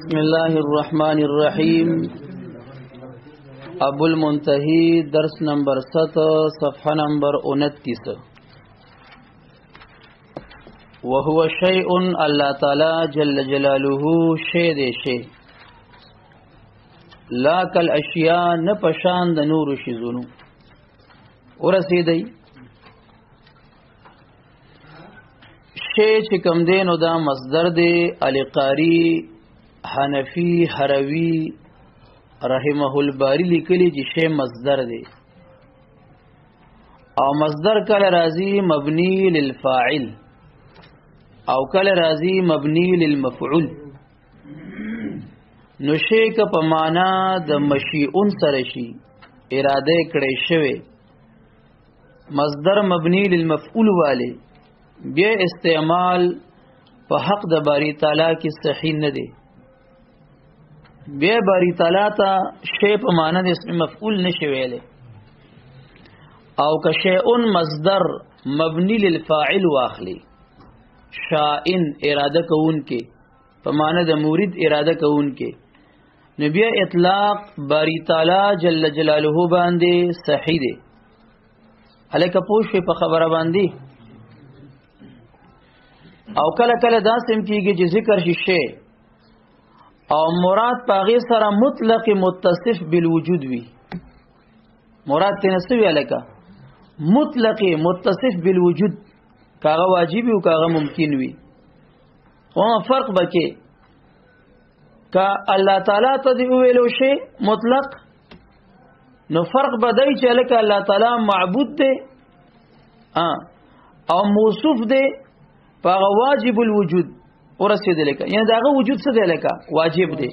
بسم الله الرحمن الرحیم ابوالمنتہی درس نمبر 7 صفحہ نمبر 29 وهو شیء اللہ تعالی جل جلالہ شی دے شی لا کل اشیاء نه پشان د نور شیزونو ورسیدی شی چې کوم دینو دا مصدر دی القاری حنفی حروی رحمه الباری لیکلی چې شی مصدر دی او مصدر کله راضی مبنی للفاعل او کله راضی مبنی للمفعول نو شی که په معنا د مشیئون سره شي اراده کړی شوی مصدر مبنی للمفعول والے بیا استعمال په حق د باری تعالی کې صحیح نه دی بیا باری تعالی ته شی په معنا د اسم مفعول نشي ویلې او که شیء مصدر مبنی للفاعل واخلی شائن اراده کون کې په معنا د مرید اراده کون کې نو بیا اطلاق باری تعالی جل جلاله باندې صحیح دی الکه پوښ په خبره باندې او کله کله داسم کیږي چې ذکر شي او مراد پاغي سره مطلق متصف بالوجود وي مراد تنسوي الکه مطلق متصف بالوجود کاغه واجب او کاغه ممکن وي او فرق بکې کا الله تعالی ته دی ویلو شی مطلق نو فرق بدای چې الکه الله تعالی معبود دی او موصوف دی پاغه واجب الوجود ورسېدل کا یعنی داغه وجود څه دی لکه واجب دی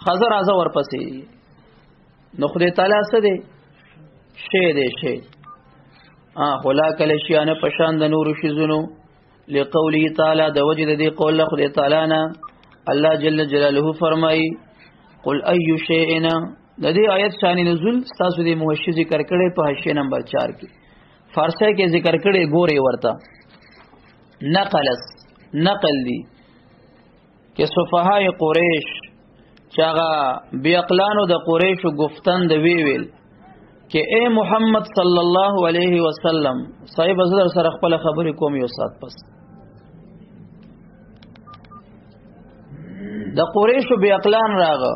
حاضر ازا ورپسې نو خدای تعالی څه دی شی دی شی خلا کله شیانه پشان د نور شیزونو لقوله تعالی د وجد دی قول خدای تعالی نه الله جل جلاله فرمای قل ای شیئنا د دې آیت شان نزول تاسو د موحشی ذکر کړي په حاشیه نمبر 4 کې فارسی کې ذکر کړي ګوري ورته نقل دی کې صفهای قریش چاغه بیاقلانو د قریشو گفتن د ویل کې اے محمد صلی الله علیه وسلم صاحب حضرت سره خپل خبرې کوم یو سات پس د قریشو بیاقلان راغه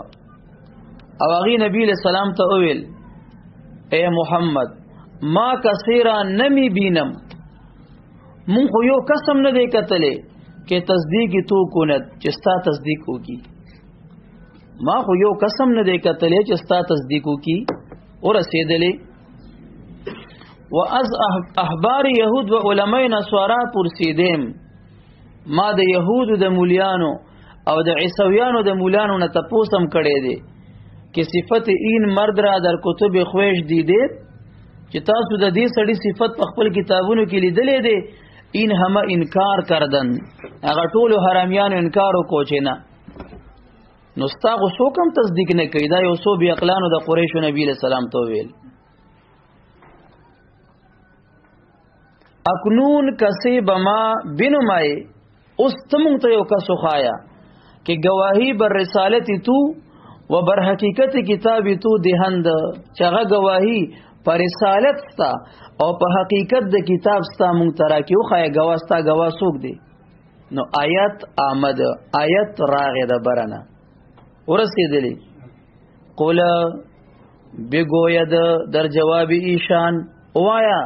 او هغه نبی له سلام ته ویل اے محمد ما کثیرا نمی بینم مون خو یو قسم نه دی کتلې کې تصدیق تو کونت چې ستا تصدیق وکي ما خو یو قسم نه دی کتلې چې ستا تصدیق وکي اور رسیدلې واز احبار يهود و علماء نصارا پرسیدم ما د يهود د مولیانو او د عیسویانو د مولیانو نه تپوسم کړي دي کې صفت این مرد را در کتب خویش دیده چې تاسو د دې سړي صفت په خپل کتابونو کې لیدلې دي این همه انکار کردن هغه ټول حرامیانو انکار وکړي چې نه نو ستاسو څوک هم تصدیق نه کوي دا یو څو بی عقلانو د قریشو نبی له سلام ته ویل اکنون کسی بما بنمای اوس تمون ته یو کسو خایا کې گواہی بر رسالت تو و بر حقیقت کتاب تو دهند چغه گواہی پر رسالت ستا او په حقیقت د کتاب ستا مونږ تراکیو خای گواستا گوا سوق دی نو آیت آمد آیت راغه د برنه ورسېدلی قول بگوید در جواب ایشان وایا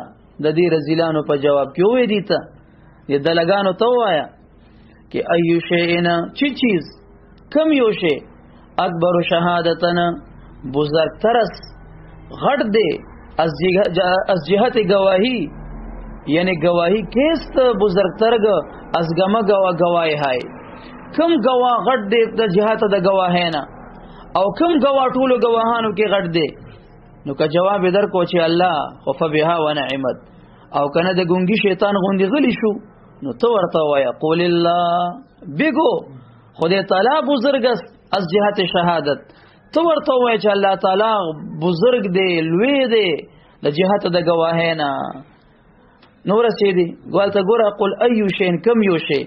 د دې رزیلانو په جواب کې وې دي ته د دلګانو ته وایا کې ایو شینا چی چیز کم یو شی اکبر شهادتنا بزرگترس غټ دی از جهت گواهی یعنی گواهی کیست بزرگترگ از گما گواهی های کم گواه غټ دی د جهت د گواهینا او کم گواه ټول گواهانو کې غټ دی نو که جواب در کو چې الله خف بها ونعمت او کنه د ګونګي شیطان غوندي غلی شو نو تو ورته وایا قول الله بگو خدای تعالی بزرگ است از جهت شهادت تو ورته وای چې الله تعالی بزرگ دی لوی دی د جهت د گواهینا نور سیدی ګوالته ګوره قل ایو شین کم یو شی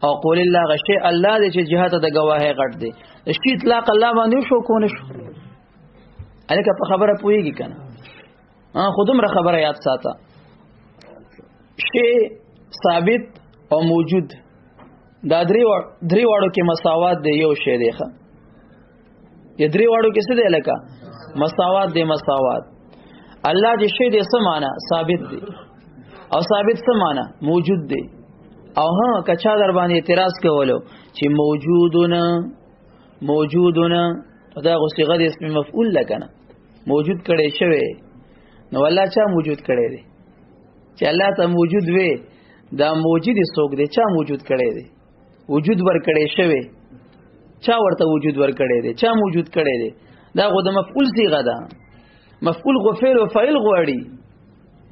او قول الله غشي الله دې چې جهات د گواهی غټ دی شي اطلاق الله باندې شو کو نه شو الکه په خبره پويږي کنه خودم را خبره یاد ساته شی ثابت او موجود دا درې واړو کې مساوات دی یو شی دی ښه یا درې واړو کې څه دی لکه مساوات دی مساوات الله دې شی دې سمانه ثابت دی او ثابت سمانه موجود دی او کچا در باندې اعتراض کولو چې موجودونه دا غصيغه د اسم مفعول لکنه موجود کړي شوی نو الله چا موجود کړي دی چې الله ته موجود وي دا موجود څوک دی چا موجود کړي دی وجود ور کړي شوی چا ورته وجود ور کړي دی چا موجود کړي دی دا غو د مفعول صيغه ده مفعول غو فعل او فاعل غواړي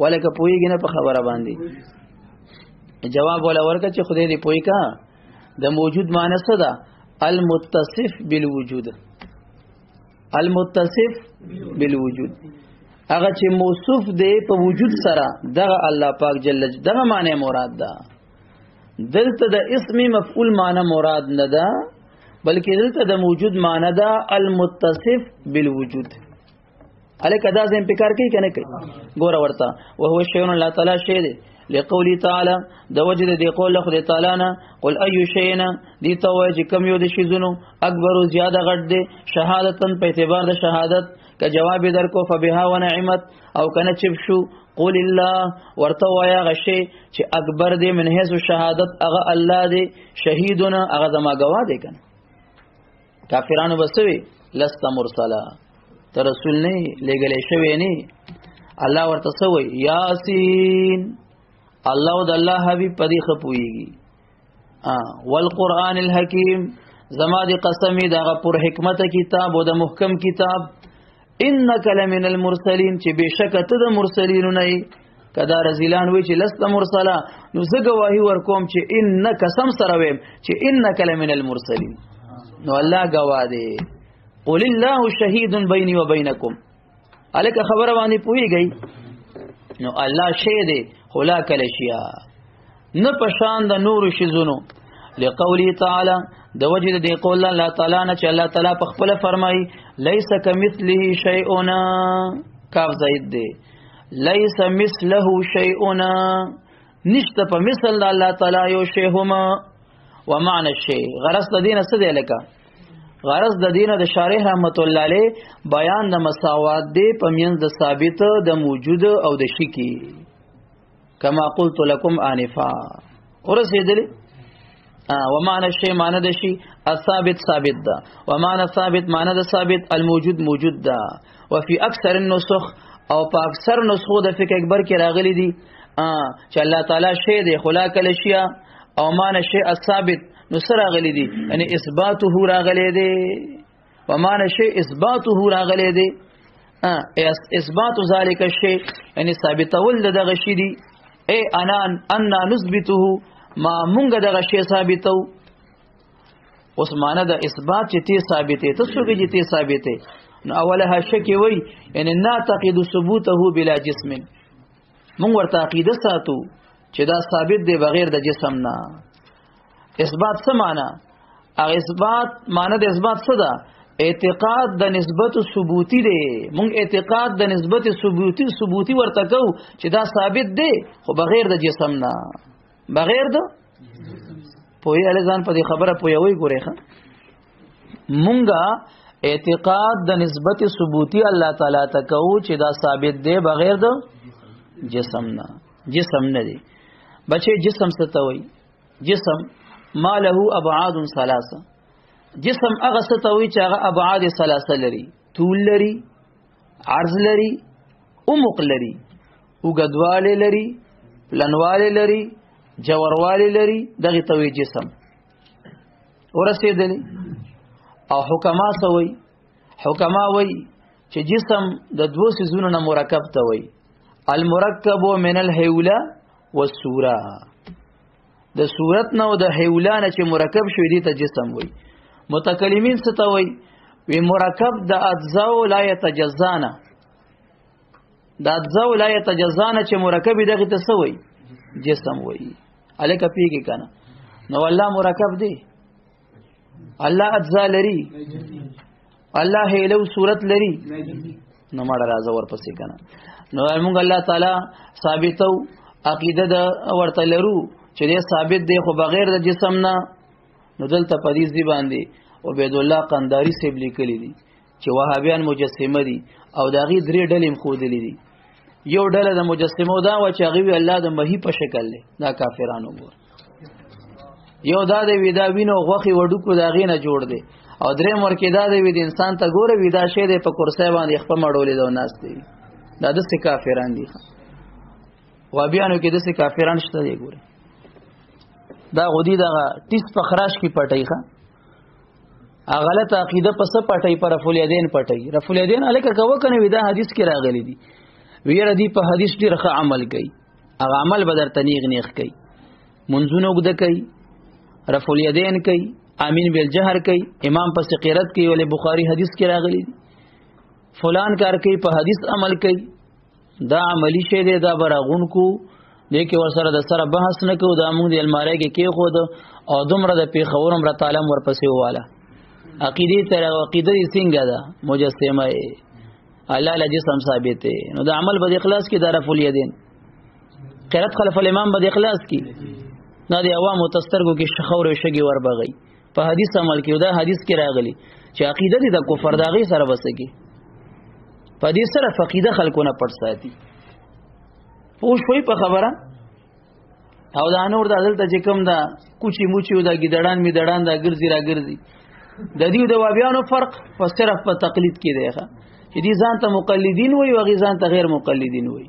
ولکه پويږي نه په خبره باندې جواب ولا ورکه چې خدای دې پوي کا د موجود معنی څه ده المتصف بالوجود المتصف بالوجود هغه چې موصوف دی په وجود سره دغه الله پاک جل دغه معنی مراد ده دلته د اسم مفعول معنی مراد نه ده بلکې دلته د موجود معنی ده المتصف بالوجود الک ادا زم پکار کوي کنه کوي ګور ورته او هو شی الله تعالی شی دی لقولی تعالی د وجد دی قول خدای تعالی نه قل اي شينا دی توج کم یو د شی زونو اکبر زیاده غټ دی شهادتن په اعتبار د شهادت که جواب در کو فبها ونعمت او کنه چب شو قول الله ورته وایا غشي چې اکبر دی من حيث شهادت هغه الله دی شهیدنا هغه زما گواه دی کنه کافرانو بسوي لست مرسلا ته رسول نه لګلې شوی نه الله ورته سوي یاسین الله د الله حبیب پدې خپويږي والقرآن الحکیم زما دي قسمی دغه پر حکمت کتاب او د محکم کتاب انک لمن المرسلین چې بشک ته د مرسلین نه کدا رزلان وی چې لست مرسلا نو زه گواہی ورکوم چې انک سم سره ویم چې انک لمن المرسلین نو الله گواه دی قل الله شهید بیني وبینکم الک خبره باندې پويږي نو الله شهید خلا کله شیا نه پشان د نور شزونو لقولی تعالی د وجد دی قول الله تعالی نه چې الله تعالی په خپل فرمای لیس کمثله شیء کاف زید دی لیس مثله شیء نشته په مثل الله تعالی یو شی هما ومعنى الشیء غرض د دین څه دی لکه غرض د دین د شارح رحمت الله علیه بیان د مساوات دی په منځ د ثابت د موجود او د شی کی کما قلت لكم انفا ورسېدلی ومعنى الشيء معنى د شی الثابت ثابت ده ومعنى ثابت معنى د ثابت الموجود موجود ده وفي اکثر النسخ او په اکثر نسخو د فقه اکبر کې راغلي دي چې الله تعالی شی دی خلا کله شیا او معنى الشيء الثابت نو سره راغلي دي یعنی اثباته راغلي دي ومعنى الشيء اثباته راغلي دي اثبات ذلك الشيء یعنی ثابتول دغه شی دی اے ان نثبته ما مونږ دغه شی ثابتو اوس معنا د اثبات چې تی ثابته ته څوګه چې تی ثابته نو اوله شک وی یعنی نعتقد ثبوته بلا جسم مونږ ورته عقیده ساتو چې دا ثابت دی بغیر د جسم نه اثبات څه معنا هغه اثبات معنا د اثبات څه ده اعتقاد د نسبت ثبوتی دی مونږ اعتقاد د نسبت ثبوتی ورته کو چې دا ثابت دی خو بغیر د جسم نه بغیر د پوی الزان په دې خبره پویوي ګورې ښه مونږه اعتقاد د نسبت ثبوتی الله تعالی ته کو چې دا ثابت دی بغیر د جسم نه دی بچي جسم څه ته وای جسم ما له ابعاد ثلاثه جسم هغه څه ته وای چې هغه ابعاد ثلاثه لري طول لري عرض لري عمق لري وګدواله لري پلنواله لري جوړواله لري دغه ته وای جسم ورسېدلی او حکما څه وای حکما وای چې جسم د دوه سيزونو نه مرکب ته وای المرکب من الحیوله والصوره د صورت نه او د حیوله نه چې مرکب شوی دی ته جسم وای متکلمین څه ته وای وی مرکب د اجزاء لا يتجزانا د اجزاء لا يتجزانا چې مرکب دغه ته څه وای جسم وای الکه پیږي کنه نو الله مرکب دی، الله اجزا لري، الله هیلو صورت لري، نو مړه راځه ورپسې کنه. نو موږ الله تعالی ثابتو عقیده د ورته لرو چې دې ثابت دی خو بغیر د جسم نه. نو دلته په دې ځی باندې عبید الله قنداری سیب لیکلی دي چې وهابیان مجسمه دي او دا غي درې ډلې مخودلې دي. یو ډله د مجسمو دا و چې هغه الله د مهي په شکل له دا کافرانو ګور، یو دا د ودا وینو غوخي وډو کو دا غینه جوړ دی، او درې مرکه دا د وید انسان ته ګوره ودا شه د په کرسي باندې خپل مړولې دا ناس دی. دا د څه کافران دي، وهابیانو کې د څه کافران شته دی ګوره. دا غودي دا ټیس په خراش کې پټای ښه غلط عقیده پس پټای پر رفول یدین پټای. رفول یدین الکه کو کنه ودا حدیث کې راغلی دي، ویره دی په حدیث ډیر ښه عمل کوي، هغه عمل بدر تنیغ نیغ کوي، منځونه وګد کوي، رفول یدین کوي، امین بالجهر کوي، امام پس قرات کوي، ولې بخاری حدیث کې راغلی دي. فلان کار کوي په حدیث عمل کوي، دا عملی شی دی، دا براغون کو لیکي ورسره د سره بحث نه کو، دا موږ د الماری کې خود او دومره د پیښور امر تعالی ورپسې واله عقیده تر عقیده څنګه ده مجسمه الله له جسم ثابت دی. نو د عمل بد اخلاص کې دار فل یدین قرات خلف الامام بد اخلاص کې نه دی عوام متسترګو کې شخور او شګي ور بغي په حدیث عمل کې. دا حدیث کې راغلی چې عقیده دي د کفر داغي سره وسګي، په دې سره فقیده خلکونه پټ ساتي. پوه شوي په خبره؟ او دا نور د دلته چې کوم دا کوچی موچی دا ګډړان می دړان دا ګرځي را ګرځي، د دې د وابیانو فرق په صرف په تقلید کې دی ښه، چې دي ځان ته مقلدین وي او غي ځان ته غیر مقلدین وي.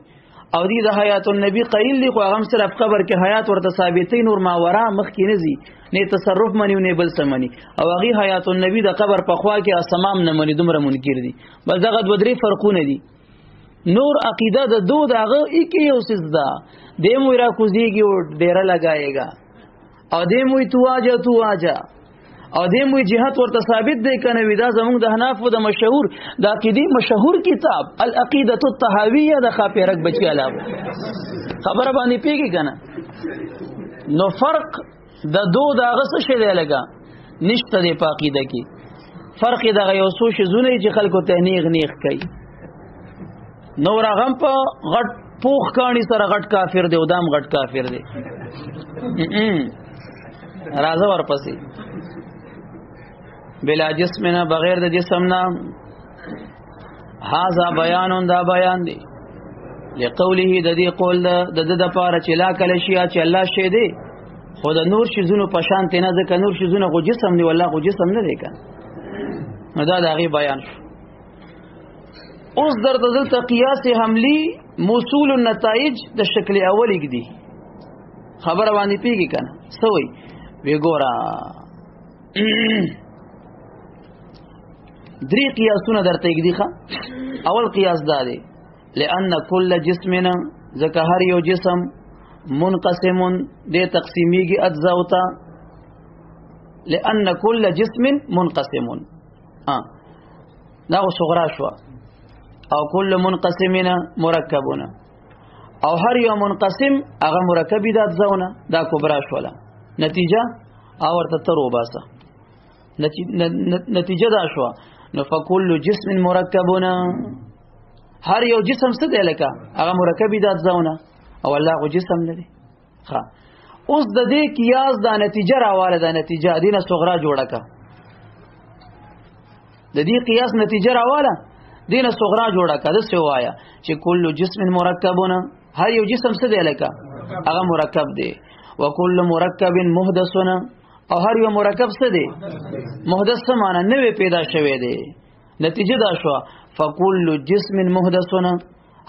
او دي د حیات النبی قیل دی خو هغه صرف قبر کې حیات ورته ثابتې، نور ماورا مخ کې نه زی نه تصرف منی نه بل څه منی، او هغه حیات النبی د قبر په خوا کې اسمام نه منی، دومره منکر دي. بس دغه د ودري فرقونه دي. نور عقیده د دو دغه یک یو سزدا دیمو را کوزیږي او ډیر لگايګا، او دیمو تو واجه او دیمو جهاد ورته ثابت دی کنه. ودا زموږ د حنافو د مشهور د عقیدی مشهور کتاب العقیده الطحاویه د خاپیرک بچی علاوه خبره باندې پیږي کنه. نو فرق د دو دغه څه شی دی لګا نشته د عقیده کې. فرق دغه یو څه شی زونه چې خلکو ته نیغ کوي. نور غم په غټ پوخ کانی سره غټ کافر دی، ودام غټ کافر دی. راځه ورپسې بلا جسم نه بغیر د جسم نه. هاذا بیان دا بیان دی لقوله د دې قول د د پاره چې لا کله شي چې الله شه دی خو د نور شي زونو په شان ته نه ځکه نور شي زونو خو جسم دی، والله خو جسم نه دی کنه. دا دغه بیان شو. اوس در دلته قیاس حملی موصول النتائج د شکل اولی کې دي. خبر باندې پیږي کنه سوې وی ګورا درې قیاسونه درته کې دي ښا. اول قیاس دا دی لئن کل جسمنا ذکر هر یو جسم منقسم دې تقسیمیږي اجزا وتا. لئن کل جسم منقسم دا صغرا شو، او کل منقسمین مرکبونه، او هر یو منقسم هغه مرکبی د اجزاونه دا کبرا شوله. نتیجه اورته ترو باسه نتیجه دا شو. نو فکل جسم مرکبونه هر یو جسم څه دی لکه هغه مرکبی د اجزاونه، او الله خو جسم نه دی. ها اوس د دې قیاس دا نتیجه راواله، دا نتیجه دینه صغرا جوړه کا. د دې قیاس نتیجه راواله دینه صغرا جوړه کا. د څه وایا چې کل جسم مرکبونه هر یو جسم څه دی لکه هغه مرکب دی. وکل مرکب محدثونه او هر یو مرکب څه دی محدث څه معنی نوې پیدا شوی دی. نتیجه دا شو فکل جسم محدثونه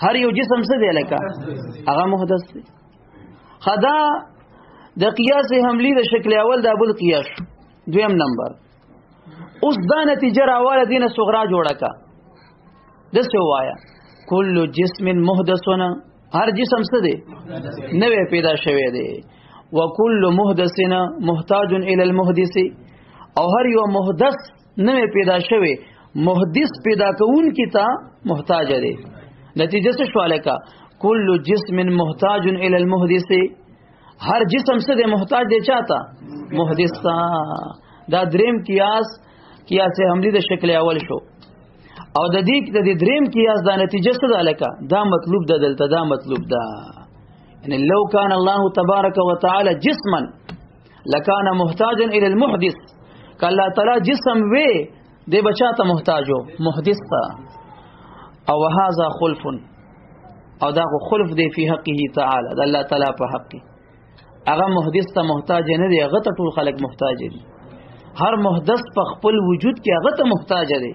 هر یو جسم څه دی لکه هغه محدث دی. خدا د قیاس حملی د شکل اول د ابو قیاس دویم نمبر. اوس دا نتیجه راواله دینه صغرا جوړه کا. د څه وایا کل جسم محدثونه هر جسم څه دی نوې پیدا شوی دی. وکل محدثنا محتاج الى المحدث او هر یو محدث نوې پیدا شوی محدث پیدا کون کی تا محتاج دی. نتیجه څه شواله کا کل جسم محتاج الى المحدث هر جسم څه دی محتاج دی چاته محدث ته. دا دریم قیاس حملی د شکل اول شو. او د دې دریم قیاس دا نتیجه څه ده لکه دا مطلوب ده دلته دا مطلوب ده یعنی لو کان الله تبارک وتعالى جسما لکان محتاجا الى المحدث که الله تعالی جسم وی دی بچاته محتاجو محدث ته. او هذا خلف او دا خلف دی فی حقه تعالی د الله تعالی په حق هغه محدث ته محتاج نه دی هغه ته ټول خلق محتاج دي. هر محدث په خپل وجود کې هغه ته محتاج دی.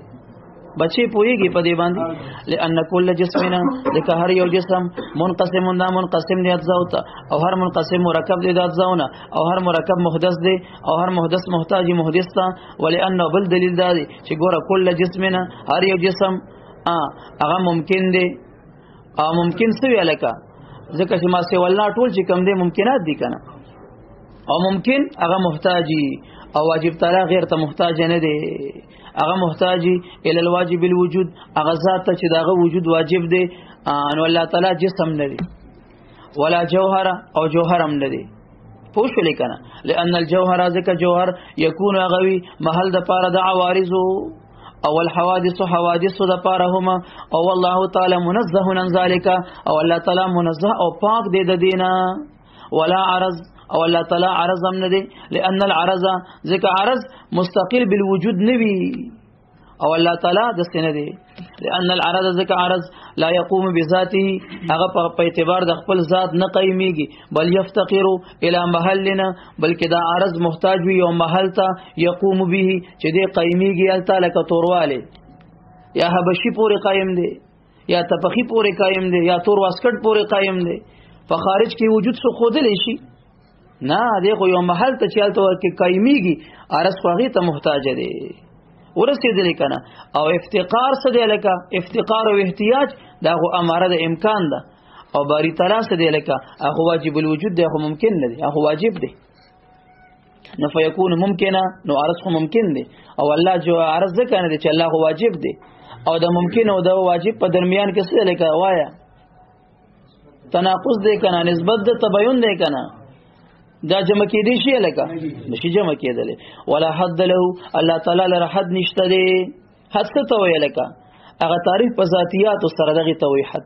بچي پويږي په دې باندې لئن كل جسمنا لکه هر یو جسم منقسم دا منقسم دی اجزاء ته او هر منقسم مرکب دی د اجزاءونه او هر مرکب محدث دی او هر محدث محتاج محدث ته. ولئن بل دلیل دی چې ګوره کل جسمنا هر یو جسم هغه ممکن دی او ممکن څه ویلکه ځکه چې ما سي والله ټول چې کم دي ممکنات دي کنه او ممکن هغه محتاجي او واجب تعالی غیر ته محتاج نه دی. هغه محتاجي ال الواجب الوجود هغه ذات چې داغه وجود واجب دی ان الله تعالی جسم نه دی ولا جوهر او جوهر هم نه دی. پوښ لیکنه لئن الجوهر ذکر جوهر يكون غوي محل د پاره د عوارض او الحوادث حوادث د پاره هما او الله تعالی منزه عن ذلك او الله تعالی منزه او پاک دی د دینه. ولا عرض او الله تعالی عرض هم نه دی لئن العرض ذکر عرض مستقل بالوجود نوی او الله تعالی د سینه دی. لئن العرض ذکر عرض لا يقوم بذاته هغه په اعتبار د خپل ذات نه قیمیږي بل يفتقر الى محلنا بلکې دا عرض محتاج وي او محل ته يقوم به چې دی قیمیږي الته لکه تورواله یا حبشي پورې قائم دی یا تفخی پورې قائم دی یا تور واسکټ پورې قائم دی. په خارج کې وجود څه خودل شي نه دی خو یو محل ته چالتو کې قیمیږي عرض خواغي ته محتاج دی ورسېدل کنه. او افتقار څه دی لکه افتقار او احتیاج دا خو اماره د امکان ده او باری تعالی څه دی لکه هغه واجب الوجود دی خو ممکن نه دی هغه واجب دی نو فیکون ممکنه نو عرض خو ممکن دی او الله جو عرض ځکه نه دی چې الله خو واجب دی او د ممکن او د واجب په درمیان کې څه لکه وایا تناقض دی کنه نسبت د تباین دی کنه دا جمع کېدی شي لکه نشي جمع کېدل. ولا حد له الله تعالی لره حد نشته دی. حد څه ته ویل لکه هغه تعریف په ذاتیات سره دغه توحید حد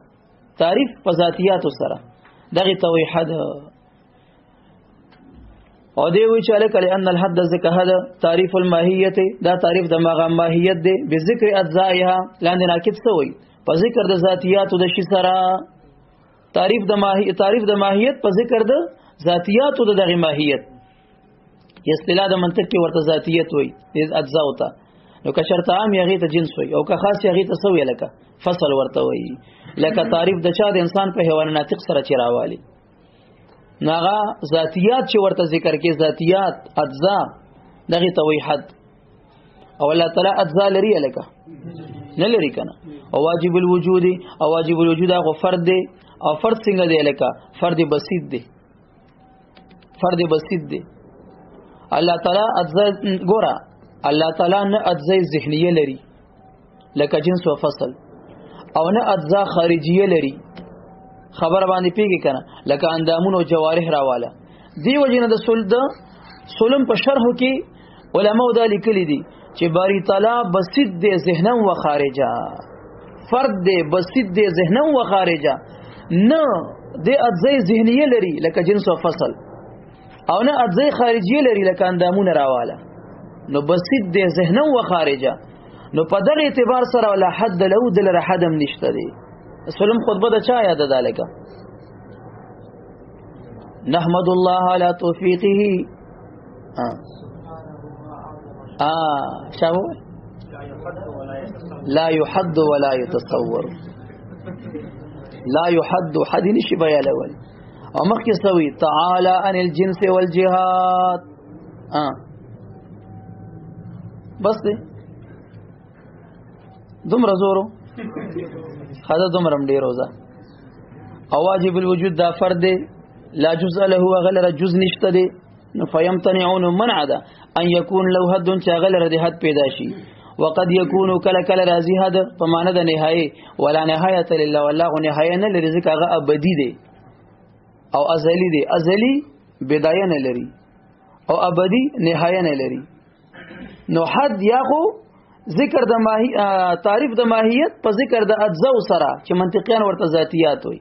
تعریف په ذاتیات سره دغه توحید حد او دی وی چې لکه لئن الحد ذکر هذا تعریف الماهیت دا تعریف د ماهیت دی به ذکر اجزائها لاندې ناقص څه وي په ذکر د ذاتیات د شي سره تعریف د ماهیت په ذکر د ذاتیات د دغه ماهیت اصطلاح د منطق کې ورته ذاتیت وای د اجزا وتا نو که شرط عام یغی ته جنس وای او که خاص یغی ته سوې لکه فصل ورته وای لکه تعریف د چا د انسان په حیوان ناطق سره چیراوالی ناغه ذاتیات چې ورته ذکر کې ذاتیات اجزا دغه توحید او الله تعالی اجزا لري لکه نه لري کنه او واجب الوجود او واجب الوجود هغه فرد دی او فرد څنګه دی لکه فرد بسيط دی فرد بسيط دی. الله تعالی اجزا ګورا الله تعالی نه اجزا ذهنیه لري لکه جنس او فصل او نه اجزا خارجیه لري خبر باندې پیږي کنه لکه اندامونو جوارح راواله دی وجنه د سلم په شرح کې علماء دا لیکلي دي چې باری تعالی بسيط دی ذهنا و خارجا فرد دی بسيط دی ذهنا و خارجا نه د اجزا ذهنیه لري لکه جنس او فصل او نه اجزا خارجیه لري لکه اندامونه راواله نو بسيط دی ذهنا و خارجا نو په دغه اعتبار سره ولا حد له دل حدم نشته دی. سلم خطبه د چا یاد ده لکه نحمد الله على توفيقه شاو لا يحد ولا يتصور لا يحد حد نشي بیا الاول او مخکې سوي تعالى عن الجنس والجهاد بس دې دومره زورو خدا دومره ډیر روزه او واجب الوجود دا فرد لا جزء له وغلر جزء نشته دي نو فيمتنعون منع ده ان يكون له حد غلر دي حد پیدا شي وقد يكون كل راضي حد په معنی د نهایه ولا نهایت لله والله نهایه نه لري ځکه هغه ابدي دي او ازلی دي ازلی بدایه نه لري او ابدي نهایه نه لري. نو حد یا خو ذکر د تعریف د ماهیت په ذکر د اجزاء سره چې منطقيان ورته ذاتيات وي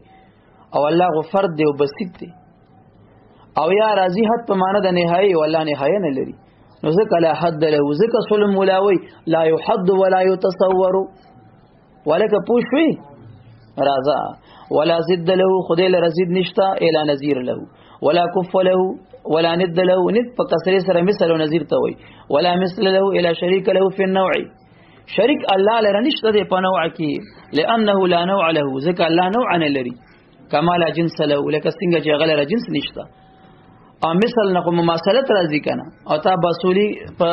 او الله غو فرد دی او بسيط دی. او یا راضی حد په معنا د نهایه او الله نهایه نه لري. نو ذکر لا حد له ذکر سلم ملاوي لا يحد ولا يتصور ولک پوښوي رازا ولا ضد له خدای له رزيد نشتا الا نذير له ولا كف له ولا ند له ند په کسره سره مثل او نذیر ته وي ولا مثل له الا شريك له في النوع شریک الله لره نشته د په نوع کې لانه لا نوع له ذکر الله نوع نه لري کما لا جنس له لکه څنګه چې غلره جنس نشته. او مثل نه مماثلت راځي کنه او تا بصولی په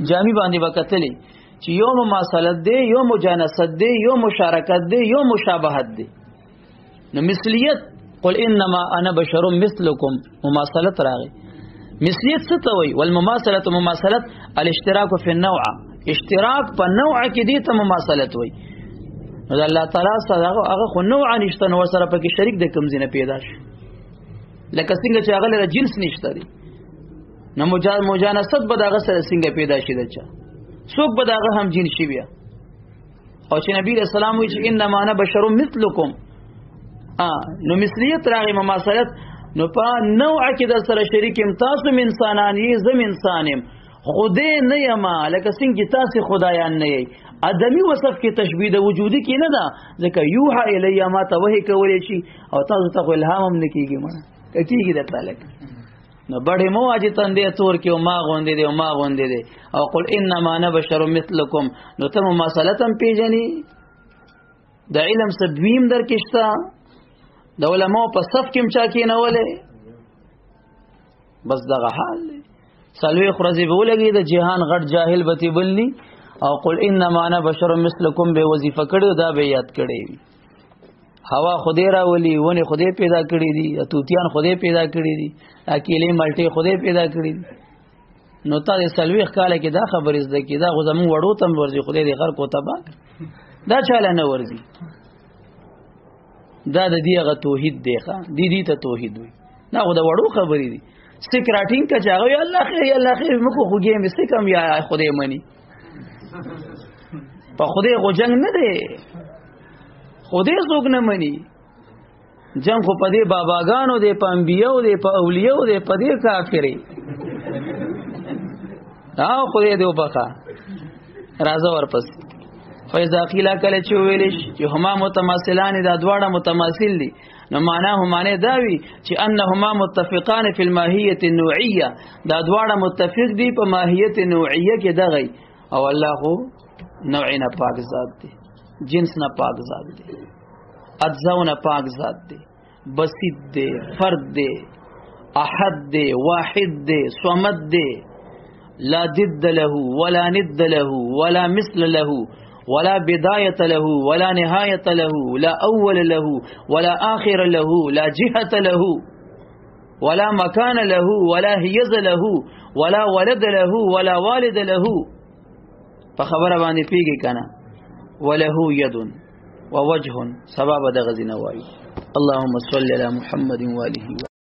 جامع باندې وکتلې چې یو مماثلت دی یو مجانست دی یو مشارکت دی یو مشابهت دی. نو مثلیت قل انما انا بشر مثلكم مماثلت راغی. مثلیت څه ته وایي؟ والمماثله مماثلت الاشتراك في النوع اشتراک په نوع کې دی ته مماثلت وایي. نو الله تعالی سره هغه خو نوع نشته نو سره پکې شریک د کوم ځینه پیدا شي لکه څنګه چې هغه لري جنس نشته دی. نو مجانست به دغه سره څنګه پیدا شي دچا څوک به دغه هم جنس شي بیا. او چې نبی رسول الله وایي چې انما انا بشر مثلكم نو مثلیت راغی مماثلت نو په نوع کې د سره شریک ام تاسو انسانان یې زم انسانم خدای نه یما لکه څنګه تاسو خدایان نه یې ادمي وصف کې تشبیه د وجودي کې نه ده ځکه یوها الی ما ته وحی کولې شي او تاسو ته الهام هم نکېږي ما کېږي د تعالی نو بڑے مو اج تندې تور کې او ما غوندې دي او ما غوندې دي او قل انما انا بشر مثلكم نو ته مماثلتم پیژني د علم سدویم درکشتا د علماء په صف کې مچا کې نه ولې بس دغه حال سلوي خرزي به ولګي د جهان غټ جاهل بتی بلني او قل انما انا بشر مثلكم به وظیفه کړو دا به یاد کړی هوا خدای را ولي ونه خدای پیدا کړی دي اتوتیان خدای پیدا کړی دي اکیلې ملټي خدای پیدا کړی دي. نو تا سلوي خاله کې دا خبرې زده کې دا غو زمون وړو تم ورځي خدای دې غر کو تبا دا چاله نه ورځي دا د دې هغه توحید دی ښا دې ته توحید وي دا غو د وړو خبرې دي سکراټینګ کا چاغو یا الله خیر یا الله خیر مکو خوږی مې سکم یا خدای منی په خدای غو جنگ نه دی خدای څوک نه منی جنگ خو په دې باباګانو دې په انبیو دې په اولیو دې په دې کافری دا خدای دې وبخا راځه ورپس فاذا قيل کله چې ویلش چې هما متماثلان دا دواړه متماثل دي نو معنا هم معنی دا وی چې انهما متفقان فی الماهیه النوعیه دا دواړه متفق دي په ماهیت نوعیه کې دغه او الله هو نوع نه پاک ذات دی جنس نه پاک ذات دی اجزاء نه پاک ذات دی بسيط دی فرد دی احد دی واحد دی صمد دی لا ضد له ولا ند له ولا مثل له ولا بداية له ولا نهاية له لا أول له ولا آخر له لا جهة له ولا مكان له ولا هيز له ولا ولد له ولا والد له فخبر باندې پیږي کنه وله يد ووجه سبب د غزنوای اللهم صل على محمد وآله